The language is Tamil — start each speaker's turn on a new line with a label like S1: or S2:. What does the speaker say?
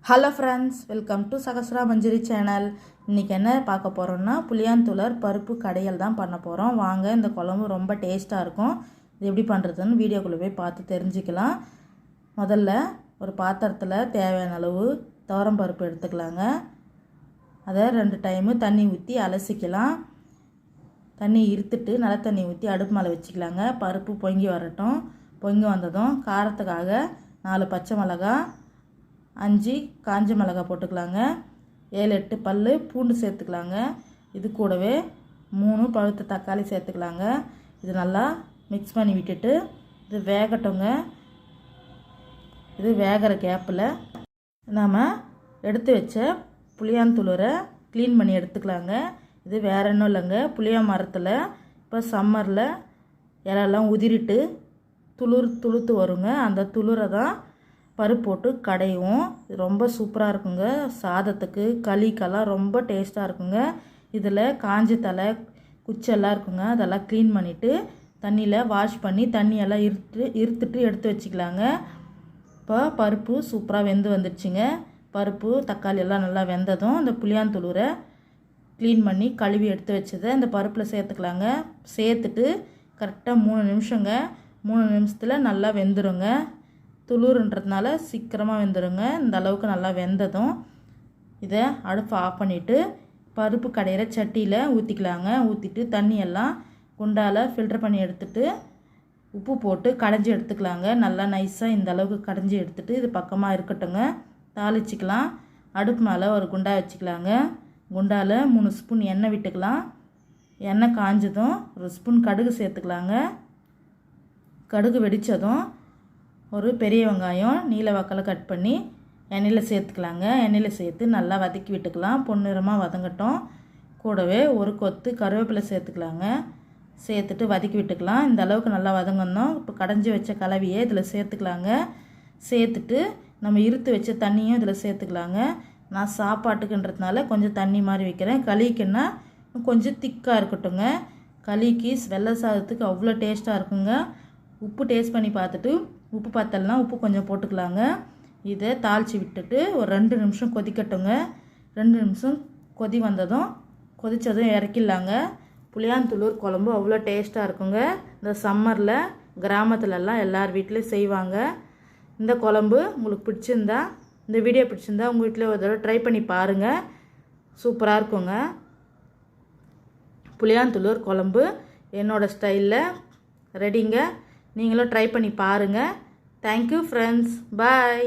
S1: Hello friends, welcome to Sahasra Manjari channel. இன்றைக்கி என்ன பார்க்க போகிறோம்னா புளியாந்துளர் பருப்பு கடையல் தான் பண்ண போகிறோம். வாங்க, இந்த குழம்பு ரொம்ப டேஸ்ட்டாக இருக்கும். இது எப்படி பண்ணுறதுன்னு வீடியோக்குள்ளே போய் பார்த்து தெரிஞ்சுக்கலாம். முதல்ல ஒரு பாத்திரத்தில் தேவையான அளவு துவரம் பருப்பு எடுத்துக்கலாங்க. அதை 2 டைமு தண்ணி ஊற்றி அலசிக்கலாம். தண்ணி இருத்துட்டு நல்ல தண்ணி ஊற்றி அடுப்பு மேலே வச்சுக்கலாங்க. பருப்பு பொங்கி வரட்டும். பொங்கி வந்ததும் காரத்துக்காக 4 பச்சை மிளகாய், 5 காஞ்ச மிளகாய் போட்டுக்கலாங்க. 7-8 பல் பூண்டு சேர்த்துக்கலாங்க. இது கூடவே 3 பழுத்த தக்காளி சேர்த்துக்கலாங்க. இது நல்லா மிக்ஸ் பண்ணி விட்டுட்டு இது வேகட்டுங்க. இது வேகிற கேப்பில் நாம் எடுத்து வச்ச புளியாந்துளரை க்ளீன் பண்ணி எடுத்துக்கலாங்க. இது வேறு ஒன்றும் இல்லைங்க, புளியா மரத்தில் இப்போ சம்மரில் இலெல்லாம் உதிரிட்டு துளுத்து வருங்க. அந்த துளுரை தான் பருப்பு போட்டு கடையும். இது ரொம்ப சூப்பராக இருக்குங்க. சாதத்துக்கு களிக்கெல்லாம் ரொம்ப டேஸ்ட்டாக இருக்குங்க. இதில் காஞ்ச தலை குச்செல்லாம் இருக்குங்க. அதெல்லாம் க்ளீன் பண்ணிவிட்டு தண்ணியில் வாஷ் பண்ணி தண்ணியெல்லாம் இருத்துட்டு எடுத்து வச்சுக்கலாங்க. இப்போ பருப்பு சூப்பராக வெந்து வந்துடுச்சுங்க. பருப்பு தக்காளி எல்லாம் நல்லா வெந்ததும் இந்த புளியாந்துளூரை க்ளீன் பண்ணி கழுவி எடுத்து வச்சதை இந்த பருப்பில் சேர்த்துக்கலாங்க. சேர்த்துட்டு கரெக்டாக 3 நிமிஷங்க. 3 நிமிஷத்தில் நல்லா வெந்துடுங்க. துளுருன்றதுனால சீக்கிரமாக வெந்துடுங்க. இந்த அளவுக்கு நல்லா வெந்ததும் இதை அடுப்பு ஆஃப் பண்ணிவிட்டு பருப்பு கடையிற சட்டியில் ஊற்றிக்கலாங்க. ஊற்றிட்டு தண்ணியெல்லாம் குண்டால் ஃபில்டர் பண்ணி எடுத்துகிட்டு உப்பு போட்டு கடைஞ்சி எடுத்துக்கலாங்க. நல்லா நைஸாக இந்த அளவுக்கு கடைஞ்சி எடுத்துகிட்டு இது பக்கமாக இருக்கட்டுங்க. தாளிச்சிக்கலாம். அடுப்பு மேலே ஒரு குண்டா வச்சுக்கலாங்க. குண்டால் 3 ஸ்பூன் எண்ணெய் விட்டுக்கலாம். எண்ணெய் காஞ்சதும் 1 ஸ்பூன் கடுகு சேர்த்துக்கலாங்க. கடுகு வெடித்ததும் ஒரு பெரிய வெங்காயம் நீல வாக்கில் கட் பண்ணி எண்ணெயில் சேர்த்துக்கலாங்க. எண்ணெயில் சேர்த்து நல்லா வதக்கி விட்டுக்கலாம். பொன்னிறமாக வதங்கட்டும். கூடவே ஒரு கொத்து கருவேப்பிலை சேர்த்துக்கலாங்க. சேர்த்துட்டு வதக்கி விட்டுக்கலாம். இந்த அளவுக்கு நல்லா வதங்கணும். இப்போ கடைஞ்சி வச்ச கலவையை இதில் சேர்த்துக்கலாங்க. சேர்த்துட்டு நம்ம இருத்து வச்ச தண்ணியும் இதில் சேர்த்துக்கலாங்க. நான் சாப்பாட்டுக்குன்றதுனால கொஞ்சம் தண்ணி மாதிரி வைக்கிறேன். களிக்குன்னா கொஞ்சம் திக்காக இருக்கட்டுங்க. களிக்கு வெள்ளை சாதத்துக்கு அவ்வளோ டேஸ்ட்டாக இருக்குங்க. உப்பு டேஸ்ட் பண்ணி பார்த்துட்டு உப்பு பத்தலைனா உப்பு கொஞ்சம் போட்டுக்கலாங்க. இதை தாளித்து விட்டுட்டு ஒரு 2 நிமிஷம் கொதிக்கட்டுங்க. 2 நிமிஷம் கொதி வந்ததும் கொதித்ததும் இறக்கிடலாங்க. புளியாந்துளூர் குழம்பு அவ்வளோ டேஸ்ட்டாக இருக்குங்க. இந்த சம்மரில் கிராமத்துலலாம் எல்லார் வீட்லேயும் செய்வாங்க. இந்த குழம்பு உங்களுக்கு பிடிச்சிருந்தா, இந்த வீடியோ பிடிச்சிருந்தா உங்கள் வீட்டில் ஒரு தடவை ட்ரை பண்ணி பாருங்கள். சூப்பராக இருக்குங்க. புளியாந்துளூர் குழம்பு என்னோடய ஸ்டைலில் ரெடிங்க. நீங்களும் ட்ரை பண்ணி பாருங்கள். Thank you friends. பாய்.